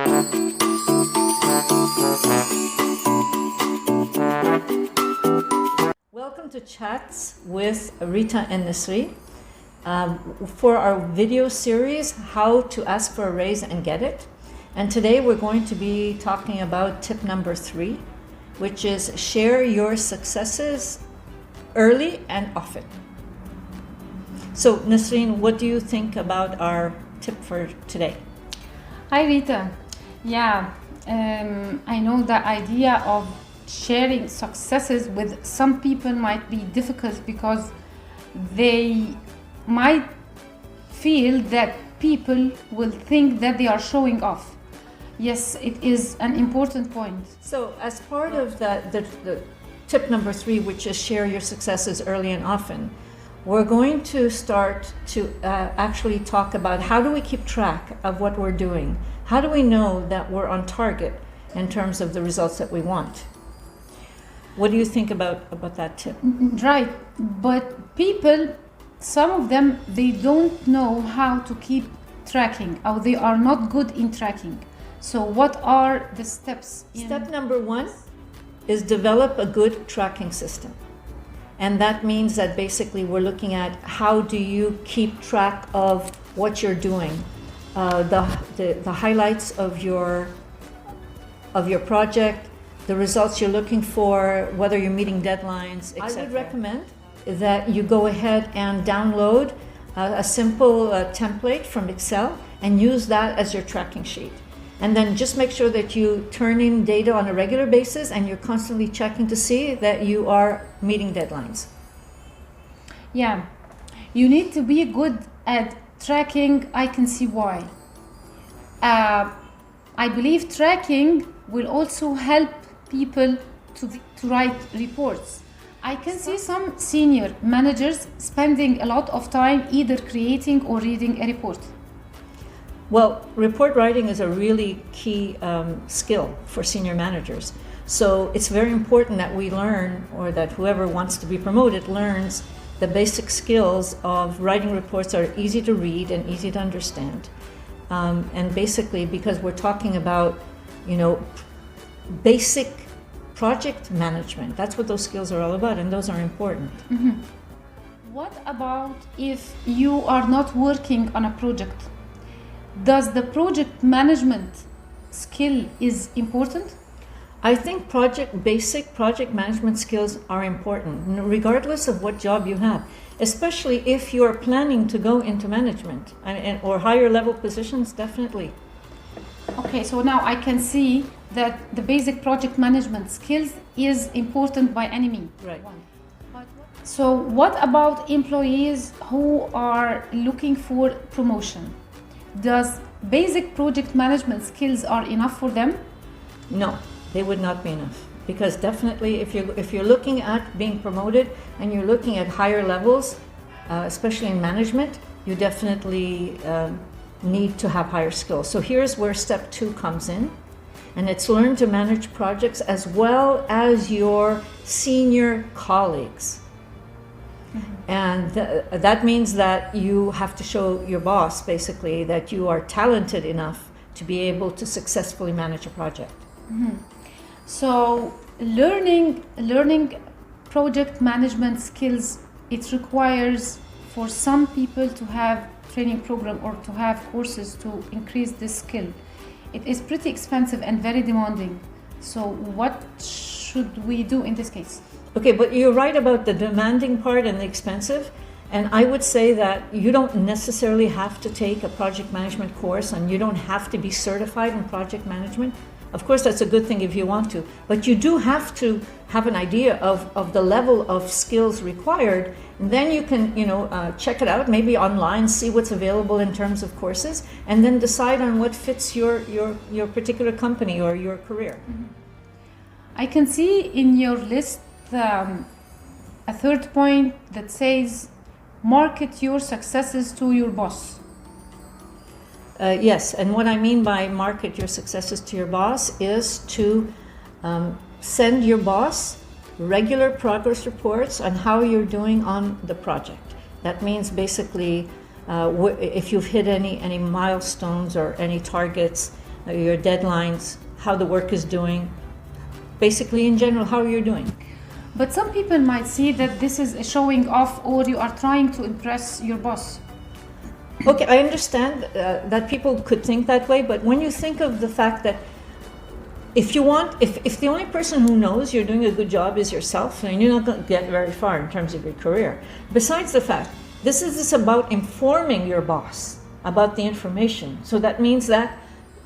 Welcome to Chats with Rita and Nasri for our video series, How to Ask for a Raise and Get It. And today we're going to be talking about tip number 3, which is share your successes early and often. So Nasreen, what do you think about our tip for today? Hi Rita. Yeah, I know the idea of sharing successes with some people might be difficult because they might feel that people will think that they are showing off. Yes, it is an important point. So as part of the tip number 3, which is share your successes early and often, we're going to start to actually talk about how do we keep track of what we're doing? How do we know that we're on target in terms of the results that we want? What do you think about that tip? Right, but people, some of them, they don't know how to keep tracking, or they are not good in tracking. So what are the steps? Step number 1 is develop a good tracking system. And that means that basically we're looking at how do you keep track of what you're doing, the highlights of your project, the results you're looking for, whether you're meeting deadlines, etc. I would recommend that you go ahead and download a simple template from Excel and use that as your tracking sheet. And then just make sure that you turn in data on a regular basis and you're constantly checking to see that you are meeting deadlines. Yeah, you need to be good at tracking. I can see why. I believe tracking will also help people to write reports. I can see some senior managers spending a lot of time either creating or reading a report. Well, report writing is a really key skill for senior managers. So it's very important that we learn, or that whoever wants to be promoted learns the basic skills of writing reports that are easy to read and easy to understand. And basically, because we're talking about, basic project management, that's what those skills are all about, and those are important. Mm-hmm. What about if you are not working on a project? Does the project management skill is important? I think basic project management skills are important, regardless of what job you have, especially if you are planning to go into management or higher level positions, definitely. Okay, so now I can see that the basic project management skills is important by any means. Right. So what about employees who are looking for promotion? Does basic project management skills are enough for them? No, they would not be enough, because definitely if you're looking at being promoted and you're looking at higher levels, especially in management, you definitely need to have higher skills. So here's where step 2 comes in, and it's learn to manage projects as well as your senior colleagues. And that means that you have to show your boss, basically, that you are talented enough to be able to successfully manage a project. Mm-hmm. So learning project management skills, it requires for some people to have training program or to have courses to increase this skill. It is pretty expensive and very demanding. So what should we do in this case? Okay, but you're right about the demanding part and the expensive. And I would say that you don't necessarily have to take a project management course, and you don't have to be certified in project management. Of course, that's a good thing if you want to, but you do have to have an idea of the level of skills required. And then you can, check it out, maybe online, see what's available in terms of courses, and then decide on what fits your particular company or your career. Mm-hmm. I can see in your list a third point that says market your successes to your boss. Yes, and what I mean by market your successes to your boss is to send your boss regular progress reports on how you're doing on the project. That means basically if you've hit any milestones or any targets, your deadlines, how the work is doing, basically in general, how you're doing. But some people might see that this is a showing off, or you are trying to impress your boss. Okay, I understand that people could think that way, but when you think of the fact that if the only person who knows you're doing a good job is yourself, then you're not going to get very far in terms of your career. Besides the fact, this is about informing your boss about the information. So that means that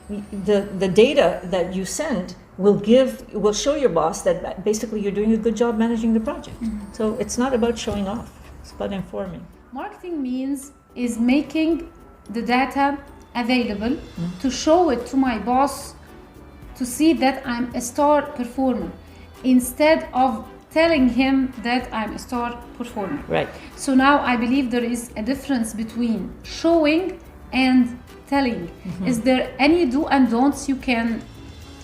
the data that you send will show your boss that basically you're doing a good job managing the project. Mm-hmm. So it's not about showing off, it's about informing. Marketing means is making the data available to show it to my boss to see that I'm a star performer instead of telling him that I'm a star performer. Right. So now I believe there is a difference between showing and telling. Mm-hmm. Is there any do and don'ts you can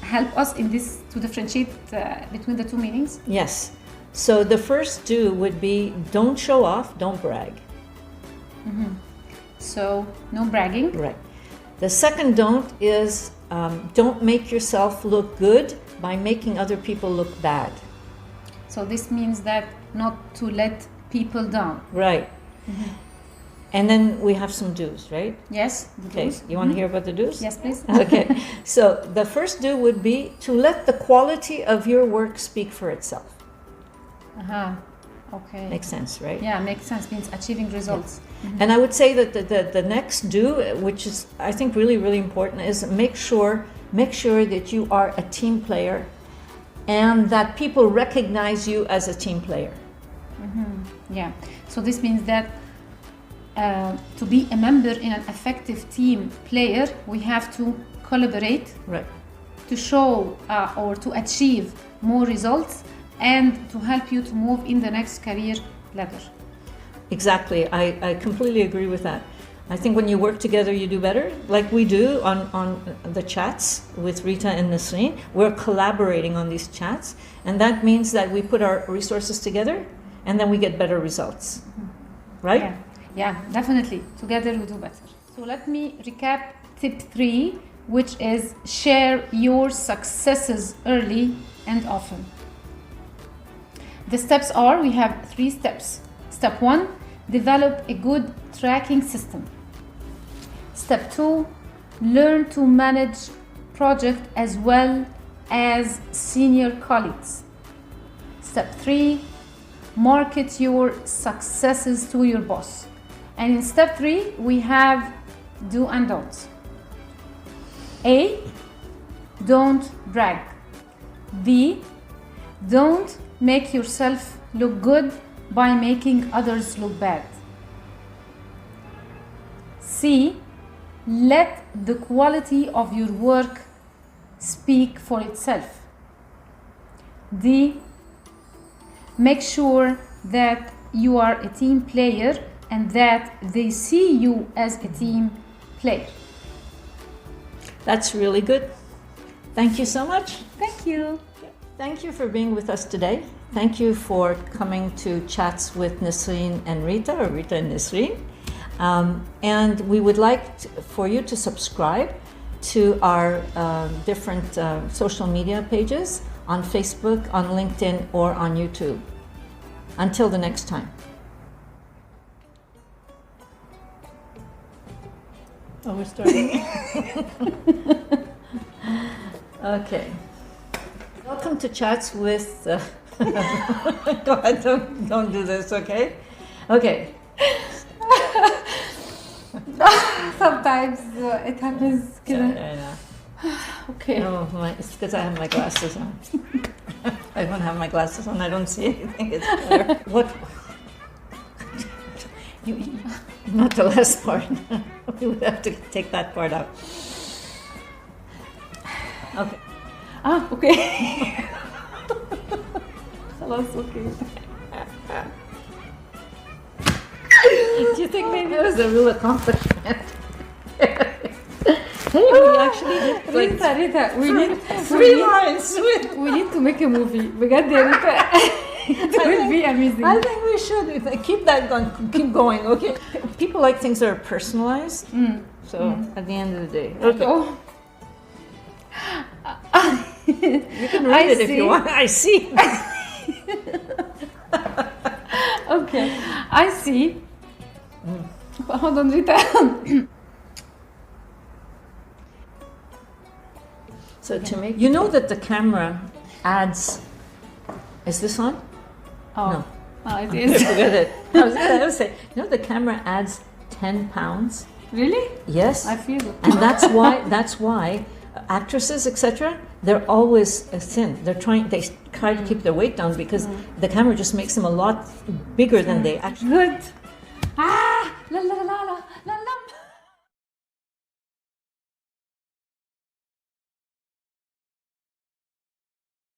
help us in this to differentiate between the two meanings? Yes. So the first do would be don't show off, don't brag. Mm-hmm. So no bragging. Right. The second don't is don't make yourself look good by making other people look bad. So this means that not to let people down. Right. Mm-hmm. And then we have some do's, right? Yes. Okay. You want to hear about the do's? Yes, please. Okay. So the first do would be to let the quality of your work speak for itself. Okay. Makes sense, right? Yeah, makes sense. Means achieving results. Yeah. Mm-hmm. And I would say that the next do, which is I think really, really important, is make sure that you are a team player and that people recognize you as a team player. Mm-hmm. Yeah. So this means that to be a member in an effective team player, we have to collaborate, right, to show or to achieve more results and to help you to move in the next career ladder. Exactly. I completely agree with that. I think when you work together, you do better, like we do on the chats with Rita and Nasreen. We're collaborating on these chats, and that means that we put our resources together and then we get better results, right? Yeah, definitely. Together we do better. So let me recap tip 3, which is share your successes early and often. The steps are, we have 3 steps. Step 1, develop a good tracking system. Step 2, learn to manage project as well as senior colleagues. Step 3, market your successes to your boss. And in step 3, we have do and don'ts. A, don't brag. B, don't make yourself look good by making others look bad. C, let the quality of your work speak for itself. D, make sure that you are a team player and that they see you as a team player. That's really good. Thank you so much. Thank you. Thank you for being with us today. Thank you for coming to Chats with Nasreen and Rita, or Rita and Nasreen. And we would like for you to subscribe to our different social media pages on Facebook, on LinkedIn, or on YouTube. Until the next time. Oh, we're starting. Okay. Welcome to Chats with... Go ahead, don't do this, okay? Okay. Sometimes it happens. I know. Okay. Oh, it's because I have my glasses on. I don't have my glasses on. I don't see anything. It's clear. What? Not the last part. We would have to take that part out. Okay. Okay. خلاص okay. Do you think maybe it was a real accomplishment? Hey, we actually did like Rita, we need 3 lines. We need to make a movie. بجد يا ريتا. It will be amazing. I think we should keep that going. Keep going, okay? People like things that are personalized. So at the end of the day, okay. You can read it if you want. I see. Okay, I see. Hold on, Rita. So to make, you know that the camera adds, is this on? Oh, No. Oh, it is. Forget it. I was going to say, you know the camera adds 10 pounds? Really? Yes. I feel it. And that's why actresses, etc., they're always thin. They try to keep their weight down because the camera just makes them a lot bigger than they actually. Good. Ah, la la la